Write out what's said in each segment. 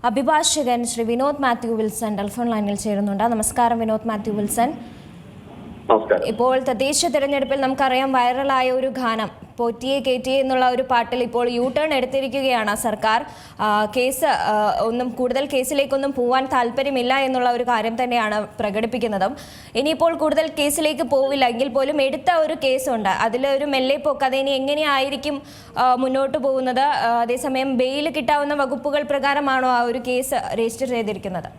അഭിഭാഷകൻ Shri Vinod Mathew Wilson telephone ലൈനിൽ ചേരുന്നുണ്ട്. നമസ്കാരം വിനോദ് മാത്യു വിൽസൺ. ഇപ്പോൾ തദ്ദേശ തെരഞ്ഞെടുപ്പിൽ നമുക്കറിയാം വൈറലായ ഒരു ഗാനം പോറ്റിയെ കേറ്റിയെ എന്നുള്ള ഒരു പാട്ടിൽ ഇപ്പോൾ യു ടേൺ എടുത്തിരിക്കുകയാണ് സർക്കാർ. ഒന്നും കൂടുതൽ കേസിലേക്കൊന്നും പോവാൻ താല്പര്യമില്ല എന്നുള്ള ഒരു കാര്യം തന്നെയാണ് പ്രകടിപ്പിക്കുന്നത്. ഇനിയിപ്പോൾ കൂടുതൽ കേസിലേക്ക് പോവില്ല എങ്കിൽ പോലും എടുത്ത ഒരു കേസുണ്ട്, അതിലൊരു മെല്ലെപ്പോക്ക്, അതിനി എങ്ങനെയായിരിക്കും മുന്നോട്ട് പോകുന്നത്? അതേസമയം ബെയിൽ കിട്ടാവുന്ന വകുപ്പുകൾ പ്രകാരമാണോ ആ ഒരു കേസ് രജിസ്റ്റർ ചെയ്തിരിക്കുന്നത്?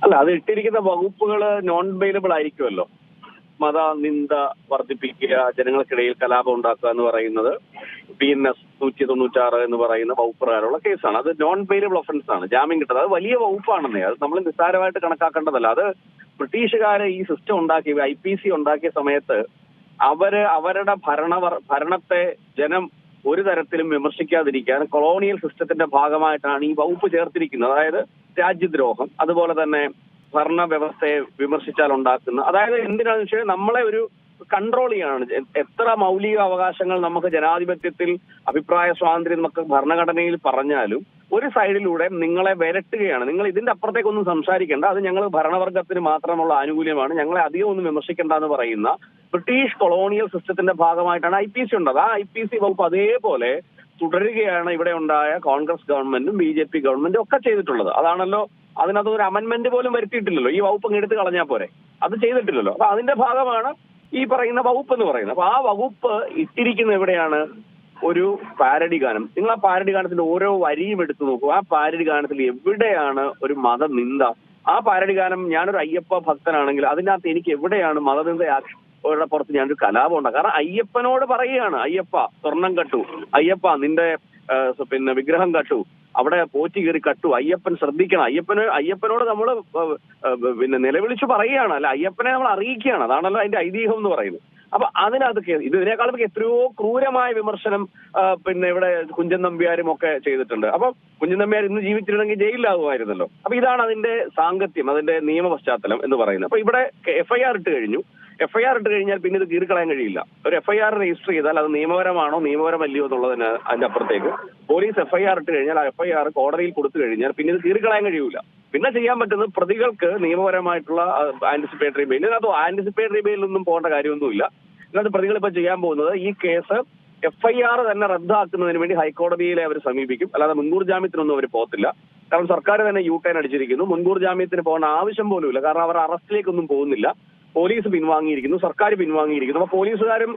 അല്ല, അത് ഇട്ടിരിക്കുന്ന വകുപ്പുകൾ നോൺ ബെയിലബിൾ ആയിരിക്കുമല്ലോ. മത നിന്ദ വർദ്ധിപ്പിക്കുക, ജനങ്ങൾക്കിടയിൽ കലാപം ഉണ്ടാക്കുക എന്ന് പറയുന്നത് BNS 196 എന്ന് പറയുന്ന വകുപ്പ് പ്രകാരമുള്ള കേസാണ്. അത് നോൺ ബെയിലബിൾ ഒഫൻസ് ആണ്, ജാമ്യം കിട്ടുന്നത്. അത് വലിയ വകുപ്പാണെന്നേ, അത് നമ്മൾ നിസ്സാരമായിട്ട് കണക്കാക്കേണ്ടതല്ല. അത് ബ്രിട്ടീഷുകാര് ഈ സിസ്റ്റം ഉണ്ടാക്കി, IPC ഉണ്ടാക്കിയ സമയത്ത് അവരുടെ ഭരണത്തെ ജനം ഒരു തരത്തിലും വിമർശിക്കാതിരിക്കാൻ കൊളോണിയൽ സിസ്റ്റത്തിന്റെ ഭാഗമായിട്ടാണ് ഈ വകുപ്പ് ചേർത്തിരിക്കുന്നത്. അതായത് രാജ്യദ്രോഹം, അതുപോലെ തന്നെ ഭരണ വ്യവസ്ഥയെ വിമർശിച്ചാൽ ഉണ്ടാക്കുന്ന, അതായത് എന്തിനാണെന്ന് വെച്ചാൽ നമ്മളെ ഒരു കൺട്രോൾ ചെയ്യാണ്. എത്ര മൗലിക അവകാശങ്ങൾ നമുക്ക് ജനാധിപത്യത്തിൽ അഭിപ്രായ സ്വാതന്ത്ര്യം എന്നൊക്കെ ഭരണഘടനയിൽ പറഞ്ഞാലും ഒരു സൈഡിലൂടെ നിങ്ങളെ വിരട്ടുകയാണ്. നിങ്ങൾ ഇതിന്റെ അപ്പുറത്തേക്കൊന്നും സംസാരിക്കേണ്ട, അത് ഞങ്ങൾ ഭരണവർഗത്തിന് മാത്രമുള്ള ആനുകൂല്യമാണ്, ഞങ്ങളെ അധികം ഒന്നും വിമർശിക്കേണ്ട എന്ന് പറയുന്ന ബ്രിട്ടീഷ് കൊളോണിയൽ സിസ്റ്റത്തിന്റെ ഭാഗമായിട്ടാണ് IPC ഉണ്ടത്. ആ IPC വകുപ്പ് അതേപോലെ തുടരുകയാണ് ഇവിടെ ഉണ്ടായ കോൺഗ്രസ് ഗവൺമെന്റും BJP ഗവൺമെന്റും ഒക്കെ ചെയ്തിട്ടുള്ളത്. അതാണല്ലോ, അതിനകത്തൊരു അമെന്റ്മെന്റ് പോലും വരുത്തിയിട്ടില്ലല്ലോ. ഈ വകുപ്പ് എടുത്ത് കളഞ്ഞാൽ പോരെ, അത് ചെയ്തിട്ടില്ലല്ലോ. അപ്പൊ അതിന്റെ ഭാഗമാണ് ഈ പറയുന്ന വകുപ്പ് എന്ന് പറയുന്നത്. അപ്പൊ ആ വകുപ്പ് ഇട്ടിരിക്കുന്ന എവിടെയാണ്? ഒരു പാരഡി ഗാനം. നിങ്ങൾ ആ പാരഡി ഗാനത്തിന്റെ ഓരോ വരിയും എടുത്തു നോക്കൂ. ആ പാരഡി ഗാനത്തിൽ എവിടെയാണ് ഒരു മതനിന്ദ? ആ പാരഡി ഗാനം, ഞാനൊരു അയ്യപ്പ ഭക്തനാണെങ്കിൽ അതിനകത്ത് എനിക്ക് എവിടെയാണ് മതനിന്ദ പുറത്ത് ഞാനൊരു കലാപം ഉണ്ടാകും? കാരണം അയ്യപ്പനോട് പറയുകയാണ്, അയ്യപ്പ സ്വർണം കട്ടു, അയ്യപ്പ നിന്റെ വിഗ്രഹം കട്ടു, അവിടെ പോറ്റി കയറി കട്ടു, അയ്യപ്പൻ ശ്രദ്ധിക്കണം. അയ്യപ്പനോട് നമ്മൾ നിലവിളിച്ച് പറയുകയാണ്, അല്ല അയ്യപ്പനെ നമ്മൾ അറിയിക്കുകയാണ്. അതാണല്ലോ അതിന്റെ ഐതിഹ്യം എന്ന് പറയുന്നത്. അപ്പൊ അതിനകത്ത് ഇതിനേക്കാളും എത്രയോ ക്രൂരമായ വിമർശനം ഇവിടെ കുഞ്ചൻ നമ്പ്യാരും ഒക്കെ ചെയ്തിട്ടുണ്ട്. അപ്പൊ കുഞ്ചൻ നമ്പ്യാർ ഇന്ന് ജീവിച്ചിരുന്നെങ്കിൽ ജയിലിലാകുമായിരുന്നല്ലോ. അപ്പൊ ഇതാണ് അതിന്റെ സാങ്കത്യം, അതിന്റെ നിയമ പശ്ചാത്തലം എന്ന് പറയുന്നത്. അപ്പൊ ഇവിടെ FIR ഇട്ട് കഴിഞ്ഞു. FIR ഇട്ട് കഴിഞ്ഞാൽ പിന്നെ ഇത് കീറിക്കളയാൻ കഴിയില്ല. ഒരു FIR രജിസ്റ്റർ ചെയ്താൽ അത് നിയമപരമാണോ നിയമപരമല്ലയോ എന്നുള്ളതിന് അതിന്റെ അപ്പുറത്തേക്ക് പോലീസ് FIR ഇട്ട് കഴിഞ്ഞാൽ ആ FIR കോടതിയിൽ കൊടുത്തു കഴിഞ്ഞാൽ പിന്നെ ഇത് കീറിക്കളയാൻ കഴിയൂല. പിന്നെ ചെയ്യാൻ പറ്റുന്നത് പ്രതികൾക്ക് നിയമപരമായിട്ടുള്ള ആന്റിസിപ്പേറ്ററി ബെയിൽ. ഇതിനകത്ത് ആന്റിസിപ്പേറ്ററി ബെയിലൊന്നും പോകേണ്ട കാര്യമൊന്നുമില്ല. ഇതിനകത്ത് പ്രതികൾ ഇപ്പൊ ചെയ്യാൻ പോകുന്നത് ഈ കേസ് FIR തന്നെ റദ്ദാക്കുന്നതിന് വേണ്ടി ഹൈക്കോടതിയിലെ അവർ സമീപിക്കും. അല്ലാതെ മുൻകൂർ ജാമ്യത്തിനൊന്നും അവർ പോകത്തില്ല. കാരണം സർക്കാർ തന്നെ U ടേൺ അടിച്ചിരിക്കുന്നു. മുൻകൂർ ജാമ്യത്തിന് പോകേണ്ട ആവശ്യം പോലുമില്ല. കാരണം അവർ അറസ്റ്റിലേക്കൊന്നും പോകുന്നില്ല. പോലീസ് പിൻവാങ്ങിയിരിക്കുന്നു, സർക്കാർ പിൻവാങ്ങിയിരിക്കുന്നു. അപ്പൊ പോലീസുകാരും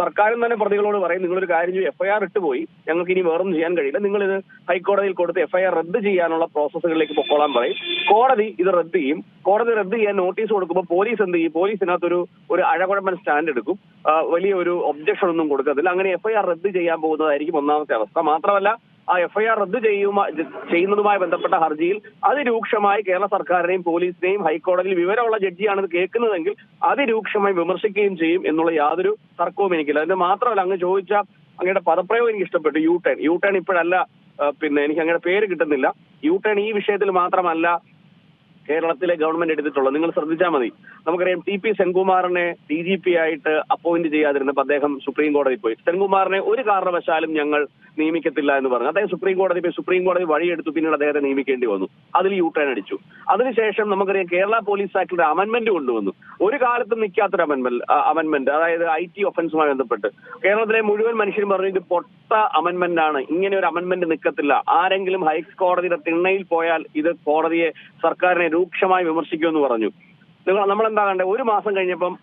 സർക്കാരും തന്നെ പ്രതികളോട് പറയും, നിങ്ങളൊരു കാര്യം ചെയ്യും, FIR ഇട്ട് പോയി, ഞങ്ങൾക്ക് ഇനി വേറൊന്നും ചെയ്യാൻ കഴിയില്ല, നിങ്ങളിത് ഹൈക്കോടതിയിൽ കൊടുത്ത് FIR റദ്ദ് ചെയ്യാനുള്ള പ്രോസസ്സുകളിലേക്ക് പൊക്കോളാൻ പറയും. കോടതി ഇത് റദ്ദ് ചെയ്യും. കോടതി റദ്ദ് ചെയ്യാൻ നോട്ടീസ് കൊടുക്കുമ്പോൾ പോലീസ് എന്ത് ചെയ്യും? പോലീസിനകത്തൊരു അഴകുഴമ്പൻ സ്റ്റാൻഡ് എടുക്കും. വലിയ ഒരു ഒബ്ജക്ഷൻ ഒന്നും കൊടുക്കത്തില്ല. അങ്ങനെ FIR റദ്ദ് ചെയ്യാൻ പോകുന്നതായിരിക്കും ഒന്നാമത്തെ അവസ്ഥ. മാത്രമല്ല, ആ FIR റദ്ദ് ചെയ്യുന്നതുമായി ബന്ധപ്പെട്ട ഹർജിയിൽ അതിരൂക്ഷമായി കേരള സർക്കാരിനെയും പോലീസിനെയും ഹൈക്കോടതിയിൽ വിവരമുള്ള ജഡ്ജിയാണിത് കേൾക്കുന്നതെങ്കിൽ അതിരൂക്ഷമായി വിമർശിക്കുകയും ചെയ്യും എന്നുള്ള യാതൊരു തർക്കവും എനിക്കില്ല. അതിന് മാത്രമല്ല, അങ്ങ് ചോദിച്ച അങ്ങയുടെ പദപ്രയോഗം എനിക്ക് ഇഷ്ടപ്പെട്ടു. യു ടേൺ ഇപ്പോഴല്ല, എനിക്ക് അങ്ങയുടെ പേര് കിട്ടുന്നില്ല. യു ടേൺ ഈ വിഷയത്തിൽ മാത്രമല്ല കേരളത്തിലെ ഗവൺമെന്റ് എടുത്തിട്ടുള്ളത്. നിങ്ങൾ ശ്രദ്ധിച്ചാൽ മതി. നമുക്കറിയാം TP സെൻകുമാറിനെ DGP ആയിട്ട് അപ്പോയിന്റ് ചെയ്യാതിരുന്നപ്പോൾ അദ്ദേഹം സുപ്രീം കോടതി പോയി. സെൻകുമാറിനെ ഒരു കാരണവശാലും ഞങ്ങൾ നിയമിക്കത്തില്ല എന്ന് പറഞ്ഞു. അദ്ദേഹം സുപ്രീം കോടതി വഴിയെടുത്തു. പിന്നീട് അദ്ദേഹത്തെ നിയമിക്കേണ്ടി വന്നു. അതിൽ U ടേൺ അടിച്ചു. അതിനുശേഷം നമുക്കറിയാം കേരള പോലീസ് ആക്ടിന്റെ അമെന്റ്മെന്റ് കൊണ്ടുവന്നു. ഒരു കാലത്തും നിൽക്കാത്തൊരു അമെന്റ്മെന്റ്, അതായത് IT ഒഫൻസുമായി ബന്ധപ്പെട്ട് കേരളത്തിലെ മുഴുവൻ മനുഷ്യരും പറഞ്ഞു ഇത് പൊട്ട അമെന്റ്മെന്റ് ആണ്, ഇങ്ങനെ ഒരു അമെന്റ്മെന്റ് നിൽക്കത്തില്ല. ആരെങ്കിലും ഹൈക്കോടതിയുടെ തിണ്ണയിൽ പോയാൽ ഇത് കോടതിയെ, സർക്കാരിനെ രൂക്ഷമായി വിമർശിക്കുമെന്ന് പറഞ്ഞു. നമ്മളെന്താ കണ്ടേ? ഒരു മാസം കഴിഞ്ഞപ്പം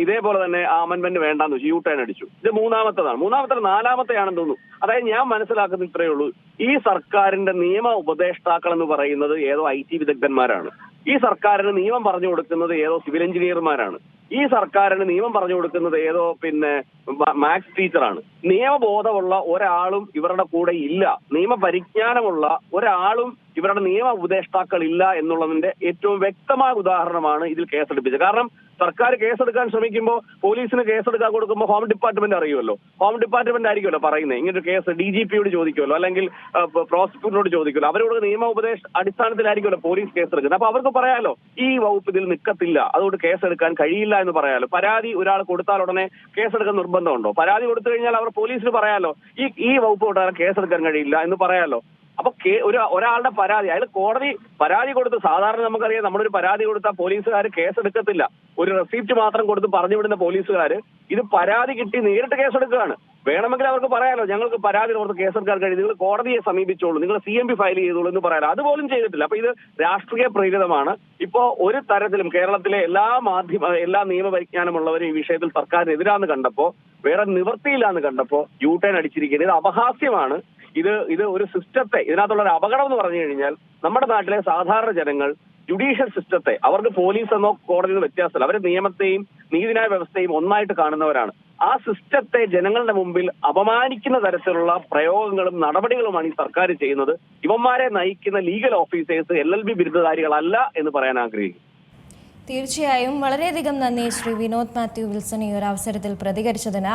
ഇതേപോലെ തന്നെ ആ അമെന്റ്മെന്റ് വേണ്ടാന്ന് വെച്ചു, U ടേൺ അടിച്ചു. ഇത് മൂന്നാമത്തെ നാലാമത്തെയാണെന്ന് തോന്നുന്നു. അതായത് ഞാൻ മനസ്സിലാക്കുന്ന ഇത്രയേ ഉള്ളൂ, ഈ സർക്കാരിന്റെ നിയമ ഉപദേഷ്ടാക്കൾ എന്ന് പറയുന്നത് ഏതോ IT വിദഗ്ധന്മാരാണ്. ഈ സർക്കാരിന് നിയമം പറഞ്ഞു കൊടുക്കുന്നത് ഏതോ സിവിൽ എഞ്ചിനീയർമാരാണ്. ഈ സർക്കാരിന് നിയമം പറഞ്ഞു കൊടുക്കുന്നത് ഏതോ മാത്സ് ടീച്ചറാണ്. നിയമബോധമുള്ള ഒരാളും ഇവരുടെ കൂടെ ഇല്ല. നിയമപരിജ്ഞാനമുള്ള ഒരാളും ഇവരുടെ നിയമ ഉപദേഷ്ടാക്കൾ ഇല്ല എന്നുള്ളതിന്റെ ഏറ്റവും വ്യക്തമായ ഉദാഹരണമാണ് ഇതിൽ കേസെടുപ്പിച്ചത്. കാരണം സർക്കാർ കേസെടുക്കാൻ ശ്രമിക്കുമ്പോൾ പോലീസിന് കേസെടുക്കാൻ കൊടുക്കുമ്പോൾ ഹോം ഡിപ്പാർട്ട്മെന്റ് അറിയുമല്ലോ. ഹോം ഡിപ്പാർട്ട്മെന്റ് ആയിരിക്കുമല്ലോ പറയുന്നത്, ഇങ്ങനൊരു കേസ് DGPയോട് ചോദിക്കുമല്ലോ, അല്ലെങ്കിൽ പ്രോസിക്യൂട്ടറിനോട് ചോദിക്കുമല്ലോ. അവരോട് നിയമ അടിസ്ഥാനത്തിലായിരിക്കുമല്ലോ പോലീസ് കേസെടുക്കുന്നത്. അപ്പൊ അവർക്ക് പറയാലോ ഈ വകുപ്പ് ഇതിൽ നിൽക്കത്തില്ല, അതുകൊണ്ട് കേസെടുക്കാൻ കഴിയില്ല എന്ന് പറയാലോ. പരാതി ഒരാൾ കൊടുത്താൽ ഉടനെ കേസെടുക്കാൻ നിർബന്ധമുണ്ടോ? പരാതി കൊടുത്തു കഴിഞ്ഞാൽ അവർ പോലീസിന് പറയാലോ ഈ വകുപ്പ് കൊണ്ടാൽ കേസെടുക്കാൻ കഴിയില്ല എന്ന് പറയാലോ. അപ്പൊ ഒരാളുടെ പരാതി, അയാൾ കോടതി പരാതി കൊടുത്ത്, സാധാരണ നമുക്കറിയാം നമ്മളൊരു പരാതി കൊടുത്താൽ പോലീസുകാർ കേസെടുക്കത്തില്ല, ഒരു റെസിപ്റ്റ് മാത്രം കൊടുത്ത് പറഞ്ഞു വിടുന്ന പോലീസുകാർ ഇത് പരാതി കിട്ടി നേരിട്ട് കേസെടുക്കുകയാണ്. വേണമെങ്കിൽ അവർക്ക് പറയാലോ, ഞങ്ങൾക്ക് പരാതി കൊടുത്ത് കേസെടുക്കാൻ കഴിയും, നിങ്ങൾ കോടതിയെ സമീപിച്ചോളൂ, നിങ്ങൾ CMP ഫയൽ ചെയ്തോളൂ എന്ന് പറയാലോ. അതുപോലും ചെയ്തിട്ടില്ല. അപ്പൊ ഇത് രാഷ്ട്രീയ പ്രേരിതമാണ്. ഇപ്പോ ഒരു തരത്തിലും കേരളത്തിലെ എല്ലാ നിയമപരിജ്ഞാനമുള്ളവരും ഈ വിഷയത്തിൽ സർക്കാരിനെതിരാന്ന് കണ്ടപ്പോ, വേറെ നിവൃത്തിയില്ലാന്ന് കണ്ടപ്പോ യു-ടേൺ അടിച്ചിരിക്കുന്നത്. ഇത് അപഹാസ്യമാണ്. ഇത് ഒരു സിസ്റ്റത്തെ, ഇതിനകത്തുള്ള ഒരു അപകടം എന്ന് പറഞ്ഞു കഴിഞ്ഞാൽ നമ്മുടെ നാട്ടിലെ സാധാരണ ജനങ്ങൾ ജുഡീഷ്യൽ സിസ്റ്റത്തെ, അവർക്ക് പോലീസ് എന്നോ കോടതിയോ വ്യത്യാസമില്ല, അവർ നിയമത്തെയും നീതിന്യായ വ്യവസ്ഥയും ഒന്നായിട്ട് കാണുന്നവരാണ്. ആ സിസ്റ്റത്തെ ജനങ്ങളുടെ മുമ്പിൽ അപമാനിക്കുന്ന തരത്തിലുള്ള പ്രയോഗങ്ങളും നടപടികളുമാണ് ഈ സർക്കാർ ചെയ്യുന്നത്. ഇവന്മാരെ നയിക്കുന്ന ലീഗൽ ഓഫീസേഴ്സ് LLB ബിരുദധാരികളല്ല എന്ന് പറയാൻ ആഗ്രഹിക്കുന്നു. തീർച്ചയായും വളരെയധികം നന്ദി ശ്രീ വിനോദ് മാത്യു വിൽസൺ ഈ ഒരു അവസരത്തിൽ പ്രതികരിച്ചതിന്.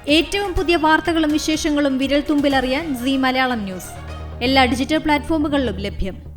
ഏറ്റവും പുതിയ വാർത്തകളും വിശേഷങ്ങളും വിരൽ തുമ്പിലറിയാൻ സീ മലയാളം ന്യൂസ് എല്ലാ ഡിജിറ്റൽ പ്ലാറ്റ്ഫോമുകളിലും ലഭ്യം.